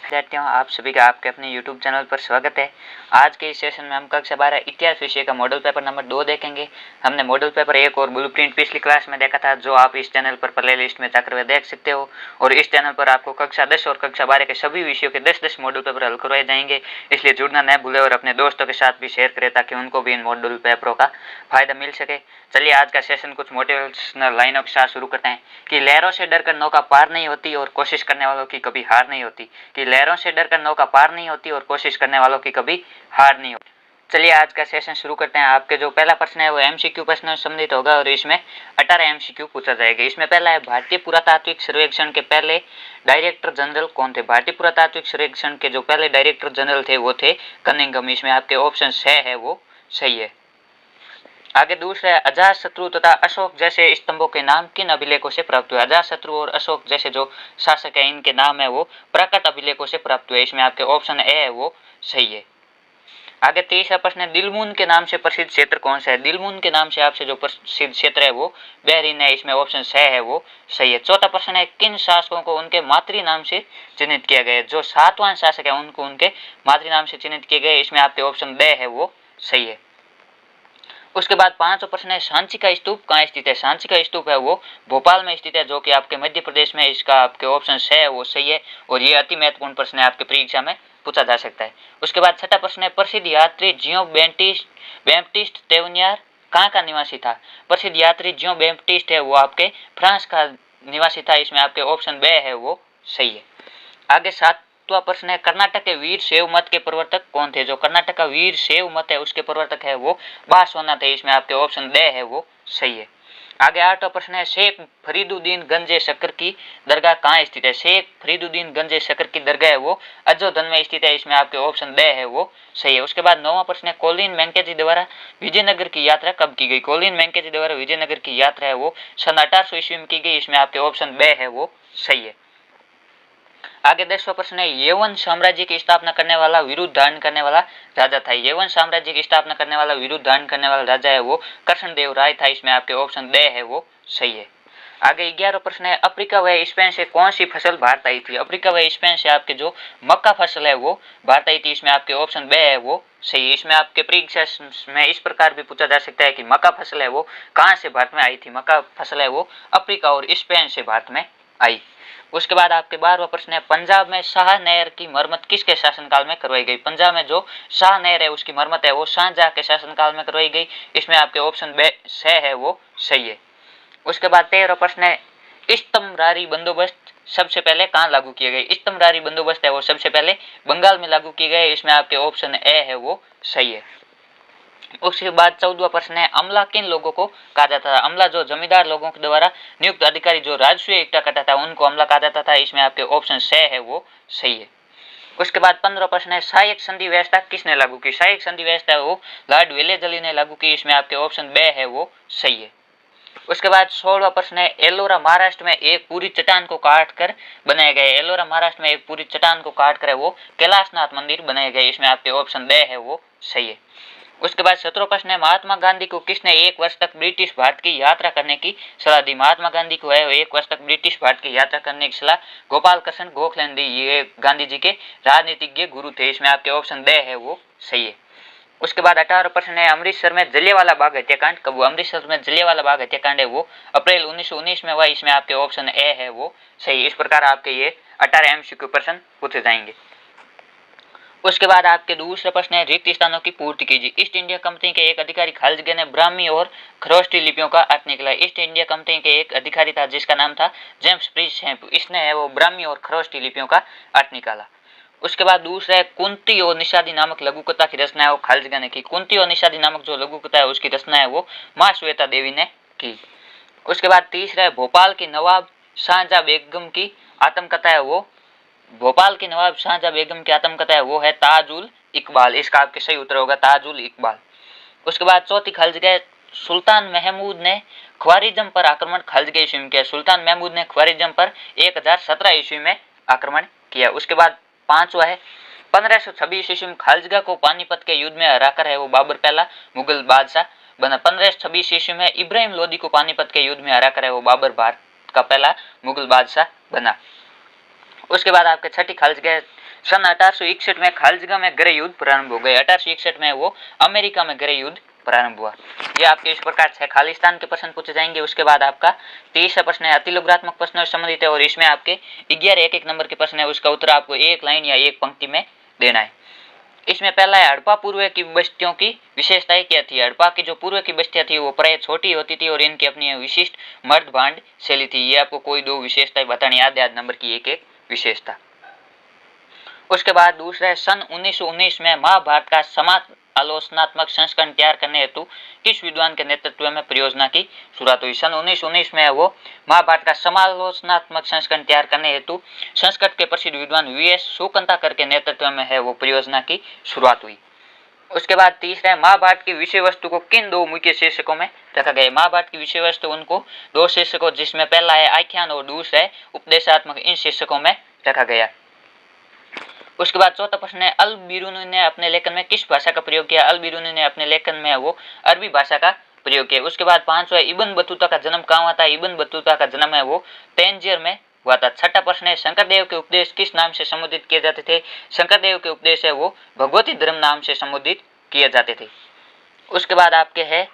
विद्यार्थियों, आप सभी का आपके अपने YouTube चैनल पर स्वागत है। आज के इस सेशन में हम कक्षा 12 इतिहास विषय का मॉडल पेपर नंबर 2 देखेंगे। हमने मॉडल पेपर 1 और ब्लूप्रिंट पिछली क्लास में देखा था, जो आप इस चैनल पर प्ले लिस्ट में जाकर देख सकते हो। और इस चैनल पर आपको कक्षा 10 और कक्षा 12 के सभी विषयों के 10-10 मॉडल पेपर हल करवाए जाएंगे, इसलिए जुड़ना न भूलें और अपने दोस्तों के साथ भी शेयर करें ताकि उनको भी इन मॉडल पेपरों का फायदा मिल सके। चलिए आज का सेशन कुछ मोटिवेशनल लाइनों के साथ शुरू करते हैं। कि लहरों से डरकर नौका पार नहीं होती और कोशिश करने वालों की कभी हार नहीं होती। कि लहरों से डरकर नौका पार नहीं होती और कोशिश करने वालों की कभी हार नहीं होती। चलिए आज का सेशन शुरू करते हैं। आपके जो पहला प्रश्न है वो एमसीक्यू प्रश्न संबंधित होगा और इसमें 18 एमसीक्यू पूछा जाएगा। इसमें पहला है, भारतीय पुरातात्विक सर्वेक्षण के पहले डायरेक्टर जनरल कौन थे? भारतीय पुरातात्विक सर्वेक्षण के जो पहले डायरेक्टर जनरल थे वो थे कनिंघम। इसमें आपके ऑप्शन 6 है वो सही है। आगे दूसरा है, अजातशत्रु तथा अशोक जैसे स्तंभों के नाम किन अभिलेखों से प्राप्त हुए? अजातशत्रु और अशोक जैसे जो शासक है इनके नाम है वो प्राकृत अभिलेखों से प्राप्त हुए। इसमें आपके ऑप्शन ए है वो सही है। आगे तीसरा प्रश्न है, दिलमुन के नाम से प्रसिद्ध क्षेत्र कौन सा है? दिलमुन के नाम से आपसे जो प्रसिद्ध क्षेत्र है वो बहरीन है। इसमें ऑप्शन 6 है वो सही है। चौथा प्रश्न है, किन शासकों को उनके मातृ नाम से चिन्हित किया गया? जो सातवां शासक है उनको उनके मातृ नाम से चिन्हित किए गए। इसमें आपके ऑप्शन ब है वो सही है। उसके बाद पांचवा प्रश्न है, सांची का स्तूप कहाँ स्थित है? सांची का स्तूप है वो भोपाल में स्थित है, जो कि आपके मध्य प्रदेश में। इसका आपके ऑप्शन 6 है वो सही है और ये अति महत्वपूर्ण प्रश्न है, आपके परीक्षा में पूछा जा सकता है। उसके बाद छठा प्रश्न है, प्रसिद्ध यात्री जियो बैप्टिस्ट तेवनियर कहाँ का निवासी था? प्रसिद्ध यात्री जियो बैप्टिस्ट है वो आपके फ्रांस का निवासी था। इसमें आपके ऑप्शन ब है वो सही है। आगे सातवां प्रश्न है, कर्नाटक के वीर शैव मत के प्रवर्तक कौन थे? जो कर्नाटक का वीर शैव मत है उसके प्रवर्तक है वो बासवाना थे। इसमें आपके ऑप्शन ड है वो सही है। आगे आठवां प्रश्न है, शेख फरीदुद्दीन गंजे शक्कर की दरगाह कहाँ स्थित है? शेख फरीदुद्दीन गंजे शक्कर की दरगाह है वो अजोधन में स्थित है। इसमें आपके ऑप्शन ड है वो सही है। उसके बाद नौवां प्रश्न है, कोलिन मैकेंजी द्वारा विजयनगर की यात्रा कब की गई? कोलिन मैकेंजी द्वारा विजयनगर की यात्रा है वो सन 1800 ईस्वी में की गई। इसमें आपके ऑप्शन ब है वो सही है। आगे 10वां प्रश्न है, यवन साम्राज्य की स्थापना करने वाला विरुद्ध धारण करने वाला राजा था? यवन साम्राज्य की स्थापना करने वाला विरुद्ध धारण करने वाला राजा है वो कृष्णदेव राय था। इसमें आपके ऑप्शन ड है वो सही है। आगे 11वां प्रश्न है, अफ्रीका व स्पेन से कौन सी फसल भारत आई थी? अफ्रीका व स्पेन से आपके जो मक्का फसल है वो भारत आई थी। इसमें आपके ऑप्शन ब है वो सही है। इसमें आपके परीक्षा में इस प्रकार भी पूछा जा सकता है कि मक्का फसल है वो कहाँ से भारत में आई थी? मक्का फसल है वो अफ्रीका और स्पेन से भारत में आई। उसके बाद आपके 12वां प्रश्न है, पंजाब में शाह नहर की मरम्मत किसके शासनकाल में करवाई गई? पंजाब में जो शाह नहर है उसकी मरम्मत है वो शाहजहां के शासनकाल में करवाई गई। इसमें आपके ऑप्शन ब है वो सही है। उसके बाद 13वां प्रश्न है, स्तंभरारी बंदोबस्त सबसे पहले कहाँ लागू किए गए? स्तंभरारी बंदोबस्त है वो सबसे पहले बंगाल में लागू किए गए। इसमें आपके ऑप्शन ए है वो सही है। उसके बाद 14वां प्रश्न है, अमला किन लोगों को कहा जाता था? अमला जो जमींदार लोगों के द्वारा नियुक्त अधिकारी जो राजस्व इकट्ठा करता था उनको अमला कहा जाता था। इसमें आपके ऑप्शन 6 है वो सही है। उसके बाद 15वां प्रश्न है, सहायक संधि व्यवस्था किसने लागू की? सहायक संधि व्यवस्था वो लॉर्ड वेलेजली ने लागू की। इसमें आपके ऑप्शन ब है वो सही है। उसके बाद 16वां प्रश्न है, एलोरा महाराष्ट्र में एक पूरी चट्टान को काट कर बनाया गया। एलोरा महाराष्ट्र में एक पूरी चट्टान को काट कर वो कैलाशनाथ मंदिर बनाया गया। इसमें आपके ऑप्शन ब है वो सही है। उसके बाद 17वां प्रश्न है, महात्मा गांधी को किसने 1 वर्ष तक ब्रिटिश भारत की यात्रा करने की सलाह दी? महात्मा गांधी को है 1 वर्ष तक ब्रिटिश भारत की यात्रा करने की सलाह गोपाल कृष्ण गोखले ने दी। ये गांधी जी के राजनीतिज्ञ गुरु थे। इसमें आपके ऑप्शन ब है वो सही है। उसके बाद 18वां प्रश्न है, अमृतसर में जलियांवाला बाग हत्याकांड कब हुआ? अमृतसर में जलियांवाला बाग हत्याकांड है वो अप्रैल 1919 में हुआ। इसमें आपके ऑप्शन ए है वो सही। इस प्रकार आपके ये 18 एमसीक्यू प्रश्न पूछे जाएंगे। उसके बाद आपके दूसरा प्रश्न है, रिक्त स्थानों की पूर्ति कीजिए। ईस्ट इंडिया कंपनी के एक अधिकारी खालिद ने ब्राह्मी और खरोष्टी लिपियों का अर्थ निकला। ईस्ट इंडिया कंपनी के एक अधिकारी था जिसका नाम था जेम्स प्रिंस हैम्प। इसने है वो ब्राह्मी और खरोष्टी लिपियों का अर्थ निकाला। उसके बाद दूसरा है, कुंती और निषादी नामक लघु कथा की रचना है वो खालिद ने की। कुंती और निषादी नामक जो लघु कथा है उसकी रचना है वो माँ श्वेता देवी ने की। उसके बाद तीसरा है, भोपाल की नवाब शाहजहां बेगम की आत्मकथा है वो भोपाल की नवाब शाहजहां बेगम की आत्मकथा है वो है ताजुल इकबाल। इसका आपके सही उत्तर होगा ताजुल इकबाल। उसके बाद चौथी खालिद, सुल्तान महमूद ने ख्वारिज्म पर आक्रमण खालिद ईस्वी में किया। सुल्तान महमूद ने ख्वारिज्म पर 1017 ईस्वी में आक्रमण किया। उसके बाद पांचवा है, 1526 ईस्वी में खालिद को पानीपत के युद्ध में हराकर है वो बाबर पहला मुगल बादशाह बना। 1526 ईस्वी में इब्राहिम लोदी को पानीपत के युद्ध में हराकर है वो बाबर भारत का पहला मुगल बादशाह बना। उसके बाद आपके छठी खालिद, सन 1861 में खालजा में गृह युद्ध प्रारंभ हो गए। 1861 में वो अमेरिका में गृह युद्ध प्रारंभ हुआ। ये आपके इस प्रकार से खालिस्तान के प्रश्न पूछे जाएंगे। उसके बाद आपका 23 प्रश्न है अतिलोकरात्मक प्रश्नों से संबंधित है और इसमें आपके 11 एक नंबर के प्रश्न है। उसका उत्तर आपको एक लाइन या एक पंक्ति में देना है। इसमें पहला है हड़प्पा पूर्व की बस्तियों की विशेषताएं क्या थी। हड़प्पा की जो पूर्व की बस्तियां थी वो प्राय छोटी होती थी और इनकी अपनी विशिष्ट मर्द भांड शैली थी। ये आपको कोई दो विशेषताएं बतानी, याद याद नंबर की एक एक विशेषता। उसके बाद दूसरा है सन 1919 में महाभारत का समाज आलोचनात्मक संस्करण तैयार करने हेतु किस विद्वान के नेतृत्व में परियोजना की शुरुआत हुई। सन 1919 में वो महाभारत का समालोचनात्मक संस्करण तैयार करने हेतु संस्कृत के प्रसिद्ध विद्वान वीएस सुकंताकर के नेतृत्व में है वो परियोजना की शुरुआत हुई। उसके बाद तीसरा है महाभारत की विषय वस्तु को किन दो मुख्य शीर्षकों में रखा गया। महाभारत की विषय वस्तु उनको दो शीर्षकों, जिसमें पहला है आख्यान और दूसरा है उपदेशात्मक, इन शीर्षकों में रखा गया। उसके बाद चौथा प्रश्न है अल बिरूनी ने अपने लेखन में किस भाषा का प्रयोग किया। अल बिरूनी ने अपने लेखन में वो अरबी भाषा का प्रयोग किया। उसके बाद पांचवा इब्न बतूता का जन्म कहाँ हुआ था। इब्न बतूता का जन्म है वो तंजीर में हुआ था। छठा प्रश्न है शंकरदेव के उपदेश किस नाम से संबोधित किए जाते थे। शंकरदेव के उपदेश है वो भगवती धर्म नाम से संबोधित किए जाते थे। उसके बाद आपके है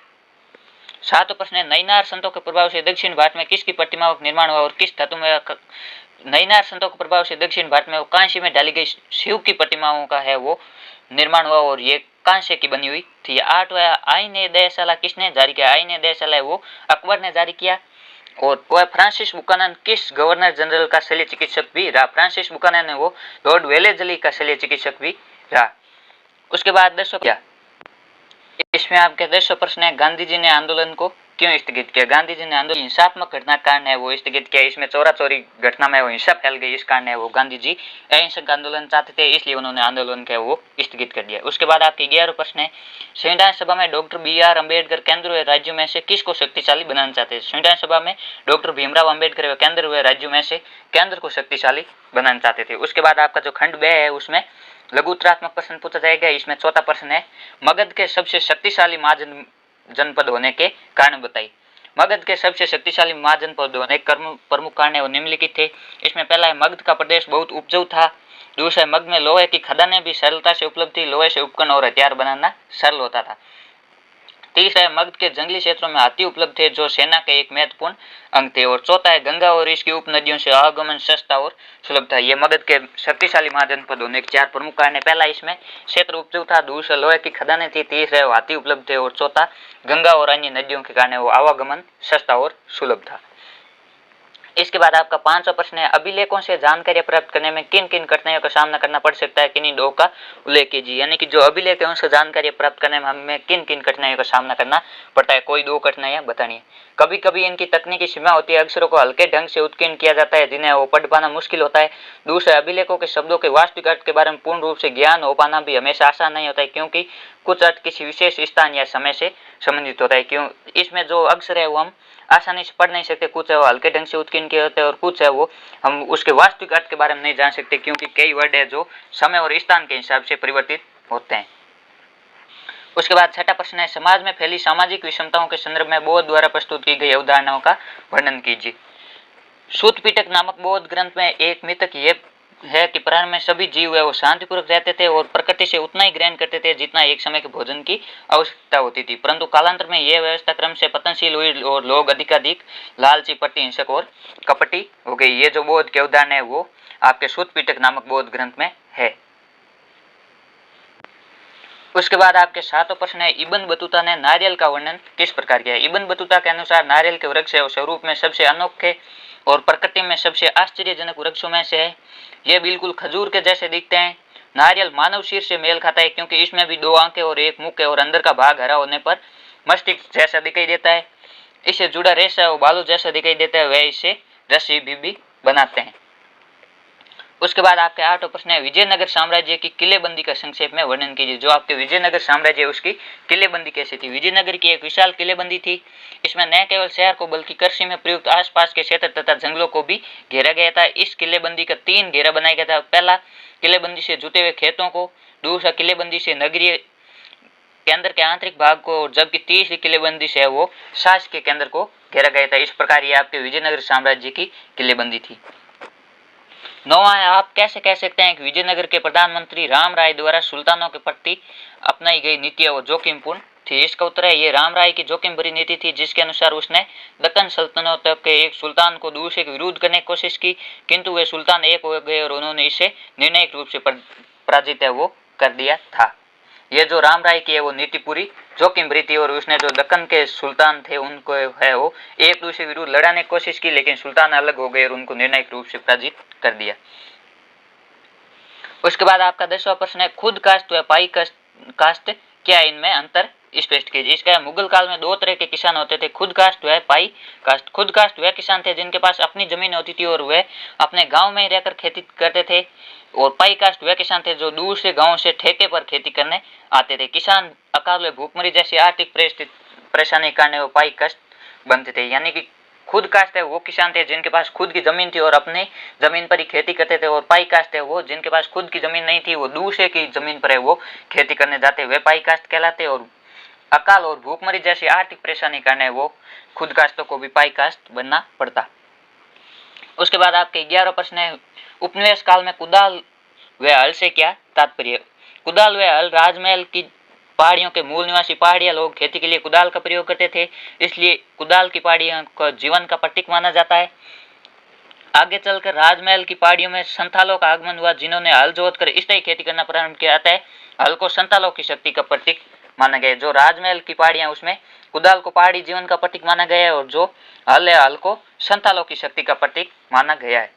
सातवां प्रश्न है नैनार संतों के प्रभाव से दक्षिण भारत में किसकी प्रतिमाओं का निर्माण हुआ और किस धातु में। नैनार संतों के प्रभाव से दक्षिण भारत में वो कांस्य में डाली गई शिव की प्रतिमाओं का है वो निर्माण हुआ और ये कांस्य की बनी हुई थी। आठवां आईने दयाशाला किसने जारी किया। आईने दयाशाला है वो अकबर ने जारी किया और वह फ्रांसिस बुकानन किस गवर्नर जनरल का शल्य चिकित्सक भी रहा। फ्रांसिस बुकानन है वो लॉर्ड वेलेजली का शल्य चिकित्सक भी रहा। उसके बाद 10वां इसमें आपके 10वां प्रश्न है गांधी जी ने आंदोलन को क्यों स्थगित किया। गांधी जी ने आंदोलन हिंसात्मक घटना के कारण है वो स्थगित किया। इसमें चोरा चोरी घटना में वो हिंसा फैल गई, इस कारण है वो गांधी जी अहिंसक आंदोलन चाहते थे, इसलिए उन्होंने आंदोलन का वो स्थगित कर दिया। उसके बाद आपके 11वां प्रश्न है संविधान सभा में डॉक्टर BR अम्बेडकर केंद्र व राज्यों में से किसको शक्तिशाली बनाना चाहते हैं। संविधान सभा में डॉक्टर भीमराव अम्बेडकर व केंद्र व राज्यों में से केंद्र को शक्तिशाली बनाना चाहते थे। उसके बाद आपका जो खंड 2 है उसमें लघुत्तरात्मक प्रश्न पूछा जाएगा। इसमें चौथा प्रश्न है मगध के सबसे शक्तिशाली महाजनपद होने के कारण बताइए। मगध के सबसे शक्तिशाली महाजनपद होने के प्रमुख कारण है वो निम्नलिखित थे। इसमें पहला है मगध का प्रदेश बहुत उपजाऊ था। दूसरा है मगध में लोहे की खदानें भी सरलता से उपलब्ध थी, लोहे से उपकरण और हथियार बनाना सरल होता था। तीसरा है मगध के जंगली क्षेत्रों में हाथी उपलब्ध थे जो सेना के एक महत्वपूर्ण अंग थे। और चौथा है गंगा और इसकी उपनदियों से आवागमन सस्ता और सुलभ था। ये मगध के शक्तिशाली महाजनपद होने के 4 प्रमुख कारण है। पहला इसमें क्षेत्र उपजाऊ था, दूसरा लोहे की खदानें थी, तीसरा हाथी उपलब्ध थे और चौथा गंगा और अन्य नदियों के कारण वो आवागमन सस्ता और सुलभ था। इसके बाद आपका 5वां प्रश्न है अभिलेखों से जानकारी प्राप्त करने में किन किन कठिनाइयों का सामना करना पड़ सकता है, किन्हीं दो का उल्लेख कीजिए। यानी कि जो अभिलेख है उनसे जानकारी प्राप्त करने में हमें किन किन कठिनाइयों का सामना करना पड़ता है, कोई दो कठिनाइयां बतानी है। कभी कभी इनकी तकनीकी सीमा होती है, अक्षरों को हल्के ढंग से उत्कीर्ण किया जाता है जिन्हें वो पढ़ पाना मुश्किल होता है। दूसरा अभिलेखों के शब्दों के वास्तविक अर्थ के बारे में पूर्ण रूप से ज्ञान हो पाना भी हमेशा आसान नहीं होता है, क्योंकि कुछ अर्थ किसी विशेष स्थान या समय से संबंधित होता है। क्यों इसमें जो अक्षर है वो हम आसानी से पढ़ नहीं सकते, कुछ है वो हल्के ढंग से उत्कीर्ण किए होते हैं और कुछ है वो हम उसके वास्तविक अर्थ के बारे में नहीं जान सकते, क्योंकि कई वर्ड है जो समय और स्थान के हिसाब से परिवर्तित होते हैं। उसके बाद 6वां प्रश्न है समाज में फैली सामाजिक विषमताओं के संदर्भ में बौद्ध द्वारा प्रस्तुत की गई उदाहरणों का वर्णन कीजिए। सूत पिटक नामक बौद्ध ग्रंथ में एक मिथक ये है कि प्रारंभ में सभी जीव है वो शांतिपूर्वक रहते थे और प्रकृति से उतना ही ग्रहण करते थे जितना एक समय के भोजन की आवश्यकता होती थी, परंतु कालांतर में यह व्यवस्था क्रम से पतनशील हुई और लोग अधिकाधिक लालची, प्रतिहिंसक और कपटी हो गई। ये जो बौद्ध के उदाहरण है वो आपके सूत पिटक नामक बौद्ध ग्रंथ में है। उसके बाद आपके 7वां प्रश्न है इब्न बतूता ने नारियल का वर्णन किस प्रकार किया है। इब्न बतूता के अनुसार नारियल के वृक्ष है स्वरूप में सबसे अनोखे और प्रकृति में सबसे आश्चर्यजनक वृक्षों में से है। यह बिल्कुल खजूर के जैसे दिखते हैं। नारियल मानव शीर से मेल खाता है क्योंकि इसमें भी 2 आंखें और एक मुख है और अंदर का भाग हरा होने पर मस्तिष्क जैसा दिखाई देता है। इससे जुड़ा रेशा और बालू जैसा दिखाई देता है, वह इसे रस्सी भी बनाते हैं। उसके बाद आपके 8वां प्रश्न है विजयनगर साम्राज्य की किलेबंदी का संक्षेप में वर्णन कीजिए। जो आपके विजयनगर साम्राज्य है उसकी किलेबंदी कैसी थी। विजयनगर की एक विशाल किलेबंदी थी। इसमें न केवल शहर को बल्कि कृषि में प्रयुक्त आसपास के क्षेत्र तथा जंगलों को भी घेरा गया था। इस किलेबंदी का 3 घेरा बनाया गया था। पहला किलेबंदी से जुटे हुए खेतों को, दूसरा किलेबंदी से नगरीय केंद्र के आंतरिक भाग को, और जबकि तीसरी किलेबंदी से वो शासकीय केंद्र को घेरा गया था। इस प्रकार ये आपके विजयनगर साम्राज्य की किलेबंदी थी। नौवां है, आप कैसे कह सकते हैं कि विजयनगर के प्रधानमंत्री राम राय द्वारा सुल्तानों के प्रति अपनाई गई नीति वो जोखिमपूर्ण थी? इसका उत्तर है ये राम राय की जोखिम भरी नीति थी, जिसके अनुसार उसने दक्कन सल्तनत के एक सुल्तान को दूसरे के विरुद्ध करने की कोशिश की, किंतु वे सुल्तान एक हो गए और उन्होंने इसे निर्णायक रूप से पराजित है वो कर दिया था। ये जो राम राय की है वो नीति पूरी जोखिम भरी थी और उसने जो दक्कन के सुल्तान थे उनको है वो एक दूसरे विरुद्ध लड़ाने की कोशिश की, लेकिन सुल्तान अलग हो गए और उनको निर्णायक रूप से पराजित कर दिया। उसके बाद आपका 10वां प्रश्न है, खुद कास्ट व पाई कास्ट क्या है, इनमें अंतर स्पष्ट कीजिए। इसका मुगल काल में दो तरह के किसान होते थे, खुद कास्ट व पाई कास्ट। खुद कास्ट वह किसान थे जिनके पास अपनी जमीन होती थी और वे अपने गांव में ही रहकर खेती करते थे, और पाई कास्ट वह किसान थे जो दूसरे गांव से ठेके पर खेती करने आते थे। किसान अकाल व भूखमरी जैसी आर्थिक परेशानी के कारण वो पाई कास्ट बनते थे। यानी कि खुद कास्ट है वो किसान थे जिनके पास खुद की जमीन थी और अपनी जमीन पर ही खेती करते थे, और पाई कास्ट है वो जिनके पास खुद की जमीन नहीं थी, वो दूसरे की जमीन पर है वो खेती करने जाते, वे पाई कास्ट कहलाते। और अकाल और भूखमरी जैसी आर्थिक परेशानी करने वो खुद कास्टों को भी पाई कास्ट बनना पड़ता। उसके बाद आपके 11वां प्रश्न है, उपनिवेश काल में कुदाल व हल से क्या तात्पर्य? कुदाल व हल राजमहल की पहाड़ियों के मूल निवासी पहाड़िया लोग खेती के लिए कुदाल का प्रयोग करते थे, इसलिए कुदाल की पहाड़ियों को जीवन का प्रतीक माना जाता है। आगे चलकर राजमहल की पहाड़ियों में संथालों का आगमन हुआ, जिन्होंने हल जोतकर स्थायी खेती करना प्रारंभ किया था। हल को संथालों की शक्ति का प्रतीक माना गया। जो राजमहल की पहाड़ियां उसमें कुदाल को पहाड़ी जीवन का प्रतीक माना गया है, और जो हल है हल को संथालों की शक्ति का प्रतीक माना गया है।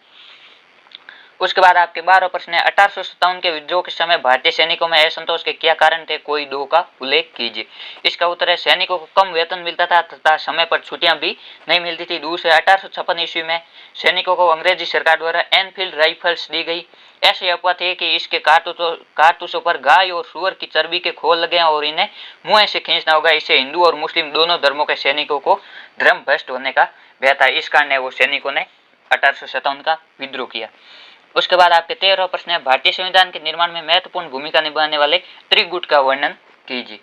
उसके बाद आपके 12वां प्रश्न है, 1857 के विद्रोह के समय भारतीय सैनिकों में असंतोष के क्या कारण थे, कोई दो का उल्लेख कीजिए। इसका उत्तर है, सैनिकों को कम वेतन मिलता था तथा समय पर छुट्टियां भी नहीं मिलती थी। दूसरे 1856 ईस्वी में सैनिकों को अंग्रेजी सरकार द्वारा एनफील्ड राइफल्स दी गई। ऐसे अफवाह थे कि इसके कारतूसों पर गाय और सुअर की चर्बी के खोल लगे और इन्हें मुंह से खींचना होगा। इससे हिंदू और मुस्लिम दोनों धर्मों के सैनिकों को धर्म भ्रष्ट होने का भय था। इस कारण वो सैनिकों ने 1857 का विद्रोह किया। उसके बाद आपके 13वां प्रश्न है, भारतीय संविधान के निर्माण में महत्वपूर्ण भूमिका निभाने वाले त्रिगुट का वर्णन कीजिए।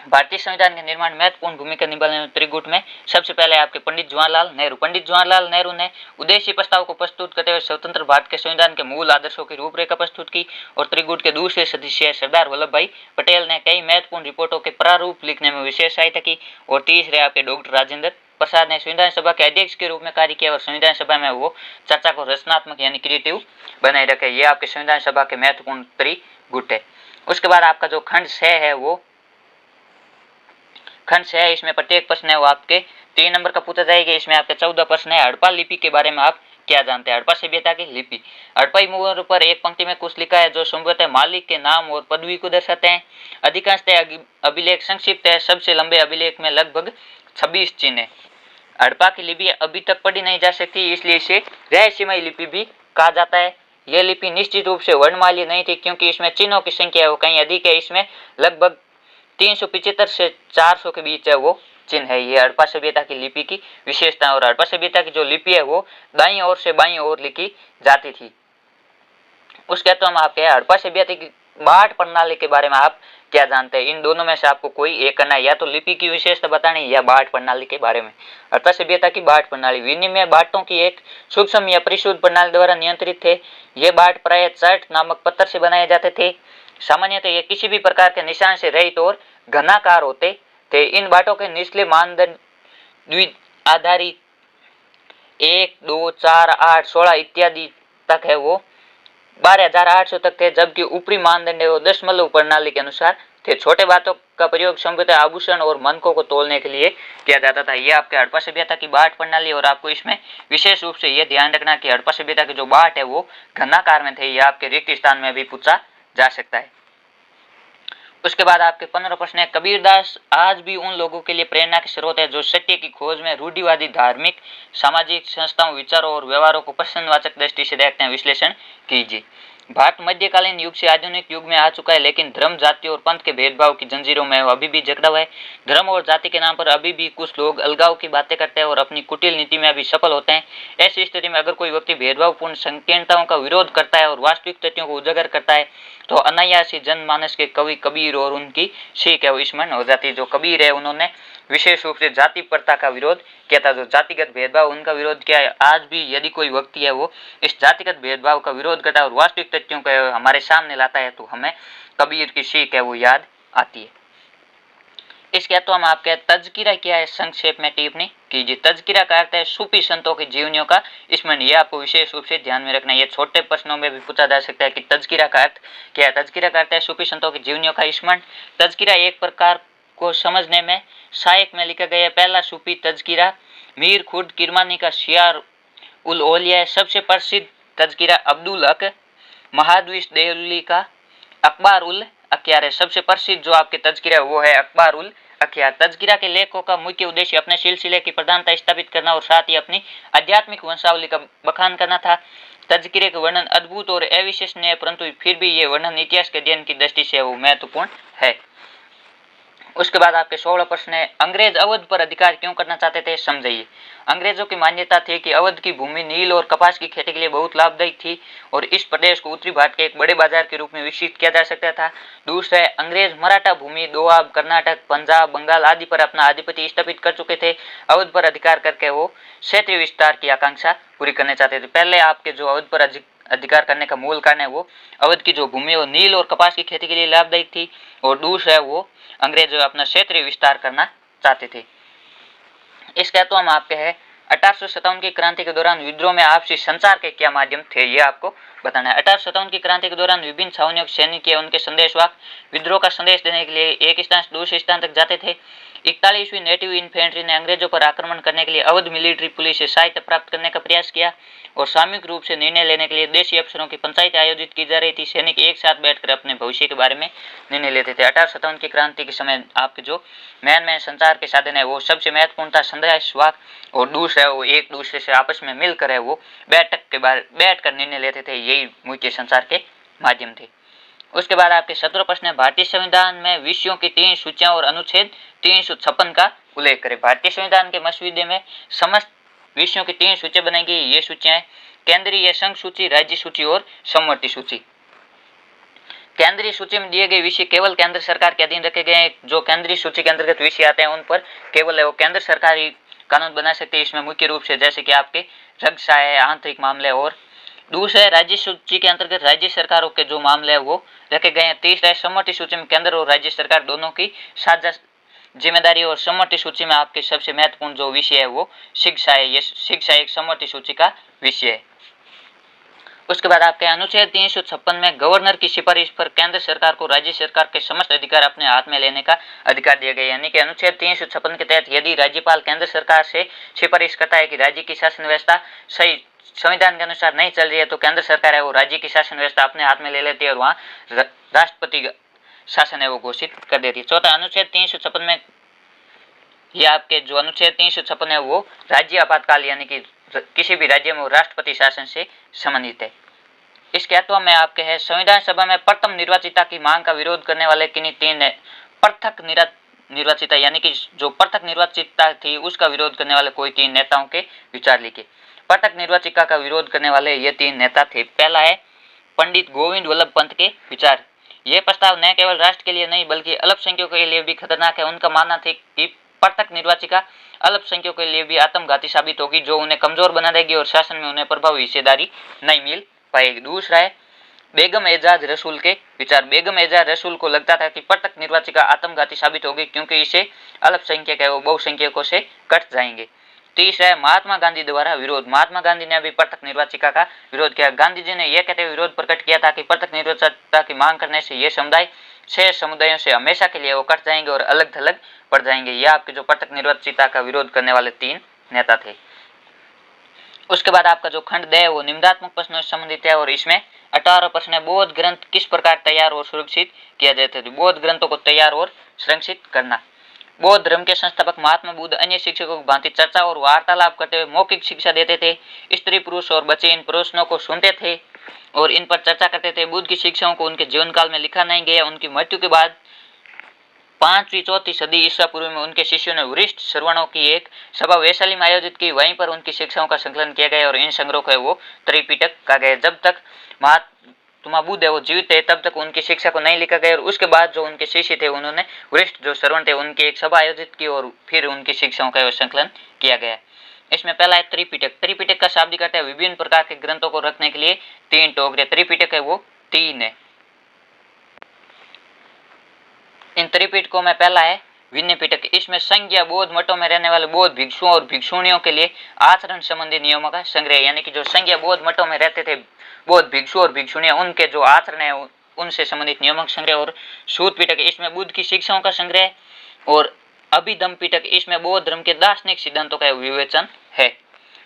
भारतीय संविधान के निर्माण में महत्वपूर्ण भूमिका निभाने वाले त्रिगुट में सबसे पहले आपके पंडित जवाहरलाल नेहरू। पंडित जवाहरलाल नेहरू ने उद्देश्य प्रस्ताव को प्रस्तुत करते हुए स्वतंत्र भारत के संविधान के मूल आदर्शों की रूपरेखा प्रस्तुत की, और त्रिगुट के दूसरे सदस्य सरदार वल्लभ भाई पटेल ने कई महत्वपूर्ण रिपोर्टों के प्रारूप लिखने में विशेष सहायता की, और तीसरे आपके डॉक्टर राजेंद्र प्रसाद ने संविधान सभा के अध्यक्ष के रूप में कार्य किया, और संविधान सभा में वो चर्चा को रचनात्मक यानी क्रिएटिव बनाए रखे। ये आपके संविधान सभा के महत्वपूर्ण त्रिगुट है। उसके बाद आपका जो खंड 6 है वो खंड 6 है, इसमें प्रत्येक प्रश्न है वो आपके 3 नंबर का पूछा जाएगा। इसमें आपके 14 प्रश्न है, हड़प्पा लिपि के बारे में आप क्या जानते हैं? हड़प्पा सभ्यता की लिपि। हड़प्पाई मोहर पर एक पंक्ति में कुछ लिखा है जो संभवतः मालिक के नाम और पदवी को दर्शाते हैं। अधिकांशतः अभिलेख संक्षिप्त है, सबसे लंबे अभिलेख में लगभग 26 चिन्ह है। हड़प्पा की लिपि अभी तक पढ़ी नहीं जा सकती, इसलिए इसे रहस्यमय लिपि भी कहा जाता है। यह लिपि निश्चित रूप से वर्णमालीय नहीं थी, क्योंकि इसमें चिन्हों की संख्या है वो कहीं अधिक है। इसमें लगभग 375 से 400 के बीच है वो चिन्ह है। ये हड़प्पा सभ्यता की लिपि की विशेषता। और हड़प्पा सभ्यता की जो लिपि है वो दाईं ओर से बाईं ओर लिखी जाती थी। उसके बाद हम आपके हड़प्पा सभ्यता की बाट प्रणाली के बारे में आप क्या जानते हैं? इन दोनों में से आपको कोई एक करना है, या तो लिपि की विशेषता बतानी या बाट प्रणाली के बारे में। हड़प्पा सभ्यता की बाट प्रणाली विनिमय बाटों की एक सूक्ष्म या परिशुद्ध प्रणाली द्वारा नियंत्रित थे। ये बाट प्राय चर्ट नामक पत्थर से बनाए जाते थे। सामान्यतः ये किसी भी प्रकार के निशान से रहित और घनाकार होते थे। इन बाटों के निचले मानदंड द्वि आधारित 1, 2, 4, 8, 16 इत्यादि तक है वो 12,800 तक थे, जबकि ऊपरी मानदंड वो दशमलव प्रणाली के अनुसार थे। छोटे बातों का प्रयोग संभवतः आभूषण और मनकों को तोलने के लिए किया जाता था। यह आपके हड़प्पा सभ्यता की बाट प्रणाली। और आपको इसमें विशेष रूप से यह ध्यान रखना कि हड़प्पा सभ्यता की जो बाट है वो घनाकार में थे। यह आपके रिक्त स्थान में भी पूछा जा सकता है। उसके बाद आपके 15 प्रश्न है, कबीरदास आज भी उन लोगों के लिए प्रेरणा के स्रोत है जो सत्य की खोज में रूढ़िवादी धार्मिक सामाजिक संस्थाओं विचारों और व्यवहारों को प्रश्नवाचक दृष्टि से देखते हैं। विश्लेषण कीजिए। भारत मध्यकालीन युग से आधुनिक युग में आ चुका है, लेकिन धर्म जाति और पंथ के भेदभाव की जंजीरों में अभी भी जकड़ा हुआ है। धर्म और जाति के नाम पर अभी भी कुछ लोग अलगाव की बातें करते हैं और अपनी कुटिल नीति में अभी सफल होते हैं। ऐसी स्थिति में अगर कोई व्यक्ति भेदभावपूर्ण संकीर्णताओं का विरोध करता है और वास्तविक तथ्यों को उजागर करता है तो अनायास ही जनमानस के कवि कबीर और उनकी सीख है वो स्मरण हो जाती है। जो कबीर है उन्होंने विशेष रूप से जाति प्रथा का विरोध किया था, जो जातिगत भेदभाव उनका विरोध किया है। आज भी यदि कोई व्यक्ति है वो इस जातिगत भेदभाव का विरोध करता है और वास्तविक तथ्यों को हमारे सामने लाता है तो हमें कबीर की सीख है वो याद आती है। इसके तो हम आपके तज़किरा क्या है संक्षेप में टिप्पणी कीजिए। तज़किरा का अर्थ है सूफी संतों की जीवनियों का स्मरण। ये आपको विशेष रूप से ध्यान में रखना है। ये छोटे प्रश्नों में भी पूछा जा सकता है कि तज़किरा का अर्थ क्या है। तज़किरा का अर्थ है सूफी संतों की जीवनियों का स्मरण। तज़किरा एक प्रकार को समझने में शायक में लिखा गया पहला सूफी तज़किरा मीर खुर्द किरमानी का शियार उल औलिया। सबसे प्रसिद्ध तज़किरा अब्दुल हक महादविश देवली का अखबार उल अख्यार है। सबसे प्रसिद्ध जो आपके तज़किरा है वो है अखबार उल अख्यार। तज़किरा के लेखकों का मुख्य उद्देश्य अपने सिलसिले की प्रधानता स्थापित करना और साथ ही अपनी आध्यात्मिक वंशावली का बखान करना था। तज़किरे का वर्णन अद्भुत और अविश्वसनीय परंतु फिर भी ये वर्णन इतिहास के अध्ययन की दृष्टि से वो महत्वपूर्ण है। उसके बाद आपके 16 प्रश्न है अंग्रेज अवध पर अधिकार क्यों करना चाहते थे, समझिए। अंग्रेजों की मान्यता थी कि अवध की भूमि नील और कपास की खेती के लिए बहुत लाभदायक थी और इस प्रदेश को उत्तरी भारत के एक बड़े बाजार के रूप में विकसित किया जा सकता था। दूसरा है अंग्रेज मराठा भूमि दोआब कर्नाटक पंजाब बंगाल आदि पर अपना आधिपत्य स्थापित कर चुके थे। अवध पर अधिकार करके वो क्षेत्रीय विस्तार की आकांक्षा पूरी करना चाहते थे। पहले आपके जो अवध पर अधिकार करने का मूल कारण है वो अवध की जो भूमि वो नील और कपास की खेती के लिए लाभदायक थी और दूसरा है वो अंग्रेज अपना क्षेत्रीय विस्तार करना चाहते थे। इसका तो हम आपके है 1857 की क्रांति के दौरान विद्रोह में आपसी संचार के क्या माध्यम थे ये आपको बताना है। 1857 की क्रांति के दौरान विभिन्न छावनियों के सैनिक या उनके संदेशवाहक विद्रोह का संदेश देने के लिए एक स्थान से दूसरे स्थान तक जाते थे। 41वीं नेटिव इन्फेंट्री ने अंग्रेजों पर आक्रमण करने के लिए अवध मिलिट्री पुलिस से सहायता प्राप्त करने का प्रयास किया और सामूहिक रूप से निर्णय लेने के लिए देशी अफसरों की पंचायत आयोजित की जा रही थी। सैनिक एक साथ बैठकर अपने भविष्य के बारे में निर्णय लेते थे। 1857 की क्रांति के समय आपके जो मैन संचार के साधन है वो सबसे महत्वपूर्ण था संदेशवाहक और दूसरा है वो एक दूसरे से आपस में मिलकर है वो बैठकर निर्णय लेते थे। यही मुख्य संचार के माध्यम थे। उसके बाद आपके 17 प्रश्न है भारतीय संविधान में विषयों की 3 सूचियां और अनुच्छेद 356 का उल्लेख करें। भारतीय संविधान के मसौदे में समस्त विषयों की 3 सूचियां बनाई गई। ये सूचियां केंद्रीय संघ सूची राज्य सूची और समवर्ती सूची। केंद्रीय सूची में दिए गए विषय केवल केंद्र सरकार के अधीन रखे गए हैं। जो केंद्रीय सूची के अंतर्गत विषय आते हैं उन पर केवल वो केंद्र सरकार ही कानून बना सकते हैं। इसमें मुख्य रूप से जैसे कि आपके रक्षा है आंतरिक मामले और दूसरे राज्य सूची के अंतर्गत राज्य सरकारों के जो मामले हैं वो रखे गए हैं। तीसरा समवर्ती सूची में केंद्र और राज्य सरकार दोनों की साझा जिम्मेदारी और समवर्ती सूची में आपके सबसे महत्वपूर्ण जो विषय है वो शिक्षा है। ये शिक्षा एक समवर्ती सूची का विषय है। उसके बाद आपके अनुच्छेद 356 में गवर्नर की सिफारिश पर केंद्र सरकार को राज्य सरकार के समस्त अधिकार अपने हाथ में लेने का अधिकार दिया गया। यानी कि अनुच्छेद 356 के तहत यदि राज्यपाल केंद्र सरकार से सिफारिश करता है कि राज्य की शासन व्यवस्था सही संविधान के अनुसार नहीं चल रही है तो केंद्र सरकार है वो राज्य की शासन व्यवस्था अपने हाथ में ले लेती है और वहाँ राष्ट्रपति शासन है वो घोषित कर देती है। चौथा अनुच्छेद 356 में ये आपके जो अनुच्छेद 356 है वो राज्य आपातकाल यानी कि किसी भी राज्य में वो राष्ट्रपति शासन से संबंधित है। इसके अथवा में आपके है संविधान सभा में प्रथम निर्वाचिता की मांग का विरोध करने वाले किन्हीं 3 पृथक निर्वाचिता यानी कि जो पृथक निर्वाचिता थी उसका विरोध करने वाले कोई 3 नेताओं के विचार लिखे। पृथक निर्वाचिका का विरोध करने वाले ये 3 नेता थे। पहला है पंडित गोविंद वल्लभ पंत के विचार। ये प्रस्ताव न केवल राष्ट्र के लिए नहीं बल्कि अल्पसंख्यकों के लिए भी खतरनाक है। उनका मानना था कि पृथक निर्वाचिका अल्पसंख्यकों के लिए भी आत्मघाती साबित होगी जो उन्हें कमजोर बना देगी और शासन में उन्हें प्रभावी हिस्सेदारी नहीं मिल पाएगी। दूसरा है बेगम एजाज रसूल के विचार। बेगम एजाज रसूल को लगता था कि पृथक निर्वाचिका आत्मघाती साबित होगी क्योंकि इसे अल्पसंख्यक है वो बहुसंख्यकों से कट जाएंगे। तीसरा है महात्मा गांधी द्वारा विरोध। महात्मा गांधी ने भी पृथक निर्वाचिका का विरोध किया। गांधी जी ने यह कहते हुए विरोध प्रकट किया था कि पृथक निर्वाचिका की मांग करने से ये समुदाय 6 समुदायों से हमेशा के लिए वो कट जाएंगे और अलग थलग पड़ जाएंगे। यह आपके जो पृथक निर्वाचिता का विरोध करने वाले 3 नेता थे। उसके बाद आपका जो खंड 2 है वो निम्नात्मक प्रश्नों से संबंधित है और इसमें 18 प्रश्न है। बौद्ध ग्रंथ किस प्रकार तैयार और सुरक्षित किया जाता है। बौद्ध ग्रंथों को तैयार और संरक्षित करना। बौद्ध धर्म के संस्थापक महात्मा बुद्ध अन्य शिक्षकों की भांति चर्चा और वार्तालाप करते हुए मौखिक शिक्षा देते थे। स्त्री पुरुष और बच्चे इन प्रश्नों को सुनते थे और इन पर चर्चा करते थे। बुद्ध की शिक्षाओं को उनके जीवन काल में लिखा नहीं गया। उनकी मृत्यु के बाद 5वीं 4वीं सदी ईसा पूर्व में उनके शिष्यों ने वरिष्ठ श्रवणों की एक सभा वैशाली में आयोजित की। वहीं पर उनकी शिक्षाओं का संकलन किया गया और इन संग्रह को वो त्रिपिटक कहा गया। जब तक गौतम बुद्ध है वो जीवित थे तब तक उनकी शिक्षा को नहीं लिखा गया, और उसके बाद जो उनके शिष्य थे उन्होंने वरिष्ठ जो श्रवण थे उनकी एक सभा आयोजित की और फिर उनकी शिक्षाओं का संकलन किया गया। इसमें पहला है त्रिपिटक। त्रिपिटक का शाब्दिक अर्थ है विभिन्न प्रकार के ग्रंथों को रखने के लिए 3 टोकरे। त्रिपिटक है वो 3 है। इन त्रिपिटकों में पहला है विनय पिटक। इसमें संज्ञा बौद्ध मठों में रहने वाले बौद्ध भिक्षुओं और भिक्षुणियों के लिए आचरण संबंधी नियमों का संग्रह, यानी कि जो संज्ञा बौद्ध मठों में रहते थे बौद्ध भिक्षु और भिक्षुणियां, उनके जो आचरण है उनसे संबंधित नियमों का संग्रह। और सूत पिटक, इसमें बुद्ध की शिक्षाओं का संग्रह। और अभिधम पिटक, इसमें बौद्ध धर्म के दार्शनिक सिद्धांतों का विवेचन है।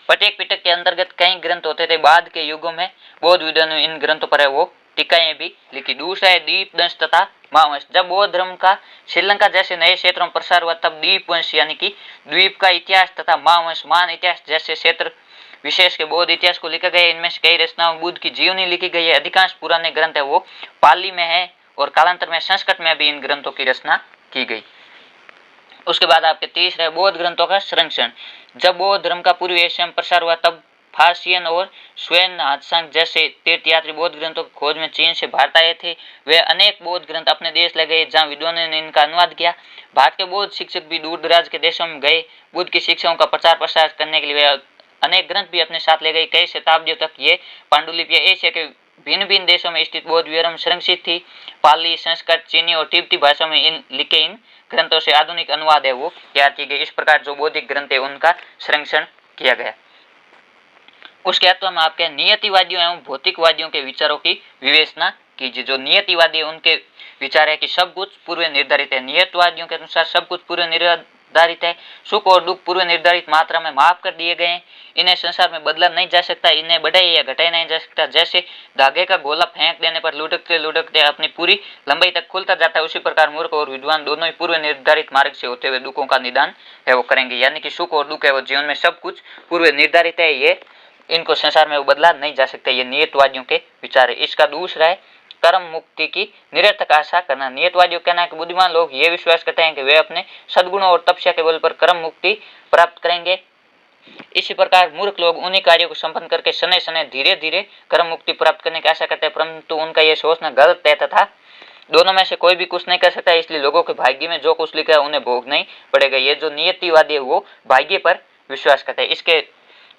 प्रत्येक पिटक के अंतर्गत कई ग्रंथ होते थे। बाद के युगों में बौद्ध विद्वानों इन ग्रंथों पर है वो टीकाएं भी लिखी। दूसरा है दीपदंश तथा महावंश। जब बौद्ध धर्म का श्रीलंका जैसे नए क्षेत्रों में प्रसार हुआ तब दीपवंश यानी कि द्वीप का इतिहास तथा महावंश मान इतिहास जैसे क्षेत्र विशेष के बौद्ध इतिहास को लिखा गया। इनमें से कई रचनाओं बुद्ध की जीवनी लिखी गई है। अधिकांश पुराने ग्रंथ है वो पाली में है और कालांतर में संस्कृत में भी इन ग्रंथों की रचना की गई। उसके बाद आपके तीसरा है बौद्ध ग्रंथों का संरक्षण। जब बौद्ध धर्म का पूर्वी एशिया में प्रसार हुआ तब फारसियन और स्वेन हात्सांग जैसे तीर्थयात्री बौद्ध ग्रंथों की खोज में चीन से भारत आए थे। वे अनेक बौद्ध ग्रंथ अपने देश ले गए जहाँ विद्वानों ने इनका अनुवाद किया। भारत के बौद्ध शिक्षक भी दूर दराज के देशों में गए। बुद्ध की शिक्षाओं का प्रचार प्रसार करने के लिए वे अनेक ग्रंथ भी अपने साथ ले गए। कई शताब्दियों तक ये पांडुलिपियां एशिया के भिन्न भिन्न देशों में स्थित बौद्ध विहारों में संरक्षित थी। पाली, संस्कृत, चीनी और तिब्बती भाषा में इन ग्रंथों से आधुनिक अनुवाद है वो तैयार की गई। इस प्रकार जो बौद्धिक ग्रंथ है उनका संरक्षण किया गया। उसके अथवा में आपके नियतिवादियों एवं भौतिकवादियों के विचारों की विवेचना कीजिए। जो नियतिवादी है उनके विचार है कि सब कुछ पूर्व निर्धारित है। नियतवादियों के अनुसार सब कुछ पूर्व निर्धारित है। सुख और दुख पूर्व निर्धारित मात्रा में माफ कर दिए गए हैं। इन्हें संसार में बदला नहीं जा सकता, इन्हें बढ़ाया या घटाया नहीं जा सकता। जैसे धागे का गोला फेंक देने पर लुढ़कते लुढ़कते अपनी पूरी लंबाई तक खुलता जाता है, उसी प्रकार मूर्ख और विद्वान दोनों ही पूर्व निर्धारित मार्ग से होते हुए दुखों का निदान है वो करेंगे। यानी कि सुख और दुख है वो जीवन में सब कुछ पूर्व निर्धारित है, ये इनको संसार में वो बदला नहीं जा सकता। ये नियतवादियों के विचार है। इसका दूसरा है कर्म मुक्ति की निरर्थक आशा करना। नियतवादियों का कहना है कि बुद्धिमान लोग ये विश्वास करते हैं कि वे अपने सद्गुणों और तपस्या के बल पर कर्म मुक्ति प्राप्त करेंगे। इसी प्रकार मूर्ख लोग उन्हीं कार्यों को संपन्न करके शनै शनै धीरे धीरे कर्म मुक्ति प्राप्त करने की आशा करते हैं, परंतु उनका यह सोचना गलत है तथा दोनों में से कोई भी कुछ नहीं कर सकता। इसलिए लोगों के भाग्य में जो कुछ लिखा है उन्हें भोगना ही पड़ेगा। ये जो नियतिवादी है वो भाग्य पर विश्वास करते हैं। इसके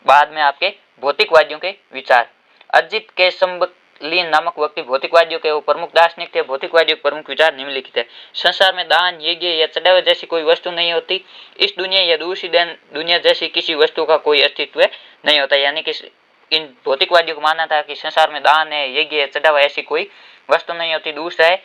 बाद में आपके भौतिकवादियों के विचार। अजित के संबलीन नामक व्यक्ति भौतिकवादियों के वो प्रमुख दार्शनिक थे। भौतिकवादियों के प्रमुख विचार निम्नलिखित है। संसार में दान, यज्ञ या चढ़ावे जैसी कोई वस्तु नहीं होती। इस दुनिया या दूसरी दुनिया जैसी किसी वस्तु का कोई अस्तित्व नहीं होता। यानी कि इन भौतिकवादियों को मानना था कि संसार में दान है, यज्ञ है, चढ़ावा ऐसी कोई वस्तु नहीं होती। दूसरा है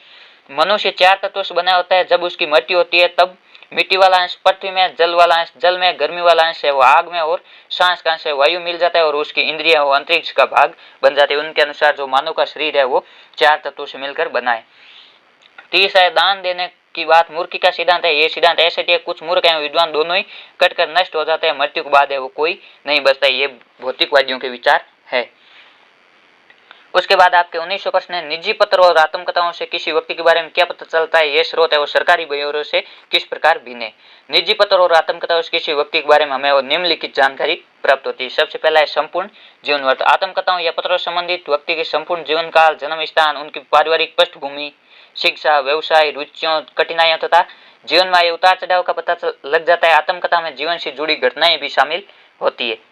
मनुष्य 4 तत्वों से बना होता है। जब उसकी मृत्यु होती है तब मिट्टी वाला अंश पृथ्वी में, जल वाला अंश जल में, गर्मी वाला अंश है वो आग में और सांस का अंश है वायु मिल जाता है और उसकी इंद्रिया वो अंतरिक्ष का भाग बन जाती है। उनके अनुसार जो मानव का शरीर है वो 4 तत्वों से मिलकर बना है। तीसरा है दान देने की बात मूर्खी का सिद्धांत है। ये सिद्धांत ऐसे है कुछ मूर्ख एवं विद्वान दोनों ही कटकर नष्ट हो जाते हैं। मृत्यु के बाद है वो कोई नहीं बचता। ये भौतिकवादियों के विचार है। उसके बाद आपके 1900 प्रश्न है निजी पत्र और आत्मकथाओं से किसी व्यक्ति के बारे में क्या पता चलता है। ये स्रोत है वो सरकारी ब्यूरो से किस प्रकार भिन्न है। निजी पत्र और आत्मकथाओं से किसी व्यक्ति के बारे में हमें वो निम्नलिखित जानकारी प्राप्त होती है। सबसे पहला है संपूर्ण जीवन वर्ष। आत्मकथाओं या पत्रों से संबंधित व्यक्ति के संपूर्ण जीवन काल, जन्म स्थान, उनकी पारिवारिक पृष्ठभूमि, शिक्षा, व्यवसाय, रुचियों, कठिनाइयों तथा जीवन में आए उतार चढ़ाव का पता लग जाता है। आत्मकथा में जीवन से जुड़ी घटनाएं भी शामिल होती है।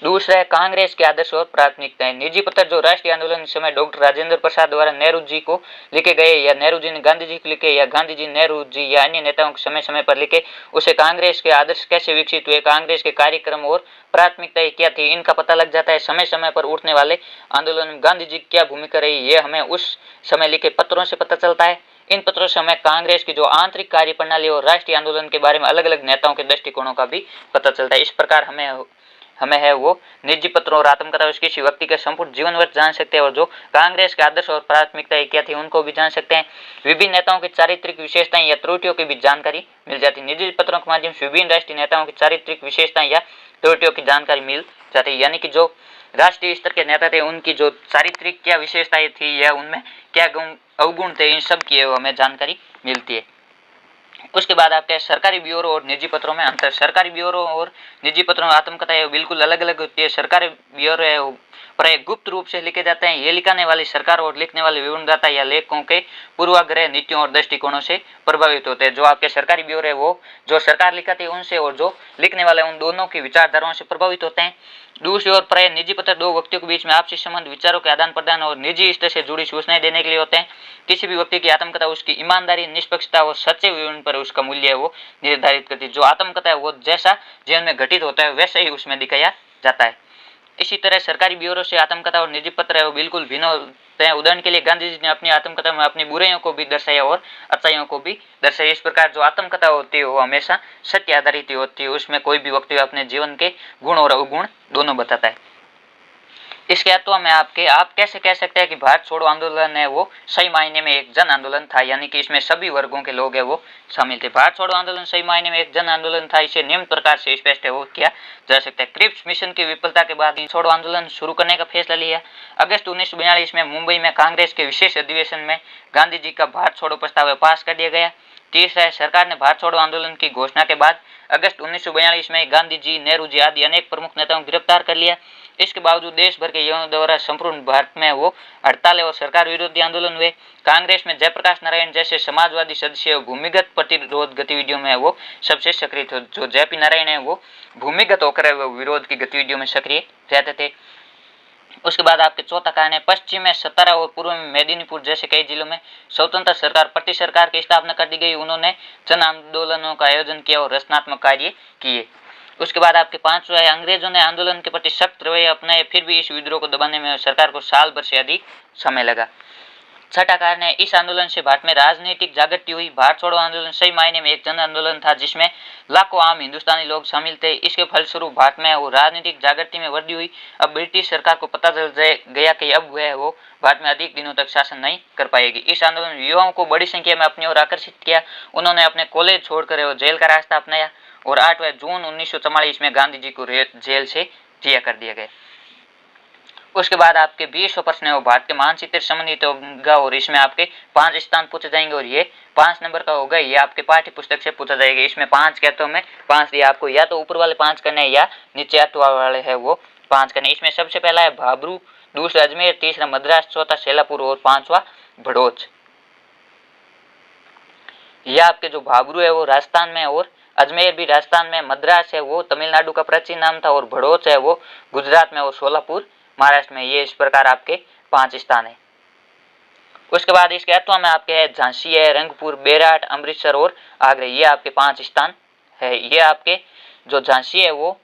दूसरा है कांग्रेस के आदर्श और प्राथमिकताएं। निजी पत्र जो राष्ट्रीय आंदोलन के समय डॉक्टर राजेंद्र प्रसाद द्वारा नेहरू जी को लिखे गए या नेहरू जी ने गांधी जी को लिखे या गांधी जी नेहरू जी या अन्य नेताओं को समय समय पर लिखे, उसे कांग्रेस के आदर्श कैसे विकसित हुए, कांग्रेस के कार्यक्रम और प्राथमिकताएं क्या थी, इनका पता लग जाता है। समय समय पर उठने वाले आंदोलन में गांधी जी की क्या भूमिका रही, ये हमें उस समय लिखे पत्रों से पता चलता है। इन पत्रों से हमें कांग्रेस की जो आंतरिक कार्य प्रणाली और राष्ट्रीय आंदोलन के बारे में अलग अलग नेताओं के दृष्टिकोणों का भी पता चलता है। इस प्रकार हमें है वो निजी पत्रों और आत्मकथा किसी व्यक्ति के संपूर्ण जीवन वर्ष जान सकते हैं और जो कांग्रेस के आदर्श और प्राथमिकताएं क्या थी उनको भी जान सकते हैं। विभिन्न नेताओं की चारित्रिक विशेषताएं या त्रुटियों की भी जानकारी मिल जाती है। निजी पत्रों के माध्यम से विभिन्न राष्ट्रीय नेताओं की चारित्रिक विशेषताएं या त्रुटियों की जानकारी मिल जाती है। यानी कि जो राष्ट्रीय स्तर के नेता थे उनकी जो चारित्रिक क्या विशेषताएं थी या उनमें क्या अवगुण थे, इन सब की हमें जानकारी मिलती है। उसके बाद आपके सरकारी ब्यूरो और निजी पत्रों में अंतर। सरकारी ब्यूरो और निजी पत्रों में आत्मकथा है बिल्कुल अलग अलग होती है। सरकारी ब्यूरो है प्राय गुप्त रूप से लिखे जाते हैं। ये लिखाने वाली सरकार और लिखने वाले विवरणदाता या लेखकों के पूर्वाग्रह नीतियों और दृष्टिकोणों से प्रभावित होते हैं। जो आपके सरकारी ब्यूरो है वो जो सरकार लिखाती है उनसे और जो लिखने वाले उन दोनों की विचारधाराओं से प्रभावित होते हैं। दूसरी ओर प्राय निजी पत्र दो व्यक्तियों के बीच में आपसी संबंध, विचारों के आदान प्रदान और निजी स्तर से जुड़ी सूचनाएं देने के लिए होते हैं। किसी भी व्यक्ति की आत्मकथा उसकी ईमानदारी, निष्पक्षता और सच्चे विवरण पर उसका मूल्य है वो निर्धारित करती है। जो आत्मकथा है वो जैसा जीवन में घटित होता है वैसा ही उसमें दिखाया जाता है। इसी तरह सरकारी ब्यूरो से आत्मकथा और निजी पत्र है वो बिल्कुल भिन्न होते हैं। उदाहरण के लिए गांधी जी ने अपनी आत्मकथा में अपनी बुराइयों को भी दर्शाया और अच्छाइयों को भी दर्शाया। इस प्रकार जो आत्मकथा होती है वो हमेशा सत्य आधारित होती है। उसमें कोई भी व्यक्ति अपने जीवन के गुण और अवगुण दोनों बताता है। इसके अलावा में आप कैसे कह सकते हैं कि भारत छोड़ो आंदोलन है वो सही मायने में एक जन आंदोलन था, यानी कि इसमें सभी वर्गों के लोग है वो शामिल थे। भारत छोड़ो आंदोलन सही मायने में एक जन आंदोलन था। इसे निम्न प्रकार से स्पष्ट है वो किया जा सकता है। क्रिप्स मिशन की विफलता के बाद छोड़ो आंदोलन शुरू करने का फैसला लिया। अगस्त 1942 में मुंबई में कांग्रेस के विशेष अधिवेशन में गांधी जी का भारत छोड़ो प्रस्ताव पास कर दिया गया। तीसरा है, सरकार ने भारत छोड़ो आंदोलन की घोषणा के बाद अगस्त 1942 में गांधी जी, नेहरू जी आदि अनेक प्रमुख नेताओं को गिरफ्तार कर लिया। इसके बावजूद देश भर के युवाओं द्वारा संपूर्ण भारत में वो हड़तालें और सरकार विरोधी आंदोलन हुए। कांग्रेस में जयप्रकाश नारायण जैसे समाजवादी सदस्य भूमिगत प्रतिरोध गतिविधियों में वो सबसे सक्रिय थे। जो जेपी नारायण है वो भूमिगत होकर वो विरोध की गतिविधियों में सक्रिय रहते थे। उसके बाद आपके चौथा कारण है, पश्चिम में सतारा और पूर्व में मेदिनीपुर जैसे कई जिलों में स्वतंत्र सरकार प्रति सरकार की स्थापना कर दी गई। उन्होंने जन आंदोलनों का आयोजन किया और रचनात्मक कार्य किए। उसके बाद आपके पांचवा है, अंग्रेजों ने आंदोलन के प्रति सख्त रवैया अपनाए, फिर भी इस विद्रोह को दबाने में सरकार को साल भर से अधिक समय लगा। छठा कारण है, इस आंदोलन से भारत में राजनीतिक जागृति हुई। भारत छोड़ो आंदोलन सही मायने में एक जन आंदोलन था जिसमें लाखों आम हिंदुस्तानी लोग शामिल थे। इसके फलस्वरूप भारत में वो राजनीतिक जागृति में वृद्धि हुई। अब ब्रिटिश सरकार को पता चल गया कि अब वह वो भारत में अधिक दिनों तक शासन नहीं कर पाएगी। इस आंदोलन ने युवाओं को बड़ी संख्या में अपनी ओर आकर्षित किया। उन्होंने अपने कॉलेज छोड़कर वो जेल का रास्ता अपनाया और 8 जून 1944 में गांधी जी को जेल से रिहा कर दिया गया। उसके बाद आपके 20 प्रश्न है वो भारत के मानचित्र संबंधित होगा और इसमें आपके 5 स्थान पूछे जाएंगे और ये 5 नंबर का होगा। ये आपके पाठ्य पुस्तक से पूछा जाएगा। इसमें 5 कहता हूँ मैं, 5 दिया आपको, या तो ऊपर वाले 5 करने या नीचे अथवा वाले है वो 5 करने। इसमें सबसे पहला है भाबरू, दूसरा अजमेर, तीसरा मद्रास, चौथा शेलापुर और 5वां भड़ोच। यह आपके जो भाबरू है वो राजस्थान में और अजमेर भी राजस्थान में, मद्रास है वो तमिलनाडु का प्राचीन नाम था और भड़ोच है वो गुजरात में और सोलापुर महाराष्ट्र में। ये इस प्रकार आपके 5 स्थान है। उसके बाद इसके अथवा में आपके है झांसी है, रंगपुर, बेराट, अमृतसर और आगरा। ये आपके 5 स्थान है। ये आपके जो झांसी है वो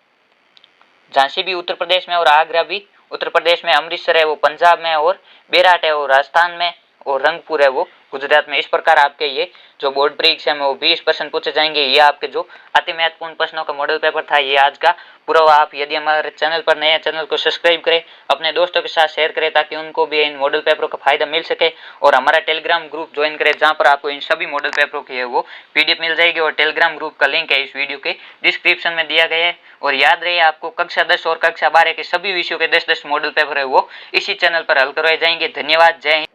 झांसी भी उत्तर प्रदेश में और आगरा भी उत्तर प्रदेश में, अमृतसर है वो पंजाब में और बेराट है वो राजस्थान में और रंगपुर है वो गुजरात में। इस प्रकार आपके ये जो बोर्ड परीक्षा में वो 20 प्रश्न पूछे जाएंगे। ये आपके जो अति महत्वपूर्ण प्रश्नों का मॉडल पेपर था ये आज का पूरा। आप यदि हमारे चैनल पर नए चैनल को सब्सक्राइब करें, अपने दोस्तों के साथ शेयर करें ताकि उनको भी इन मॉडल पेपरों का फायदा मिल सके और हमारा टेलीग्राम ग्रुप ज्वाइन करें जहां पर आपको इन सभी मॉडल पेपरों की है वो पीडीएफ मिल जाएगी और टेलीग्राम ग्रुप का लिंक है इस वीडियो के डिस्क्रिप्शन में दिया गया है। और याद रहे आपको कक्षा 10 और कक्षा 12 के सभी विषयों के 10-10 मॉडल पेपर है वो इसी चैनल पर हल करवाए जाएंगे। धन्यवाद। जय हिंद।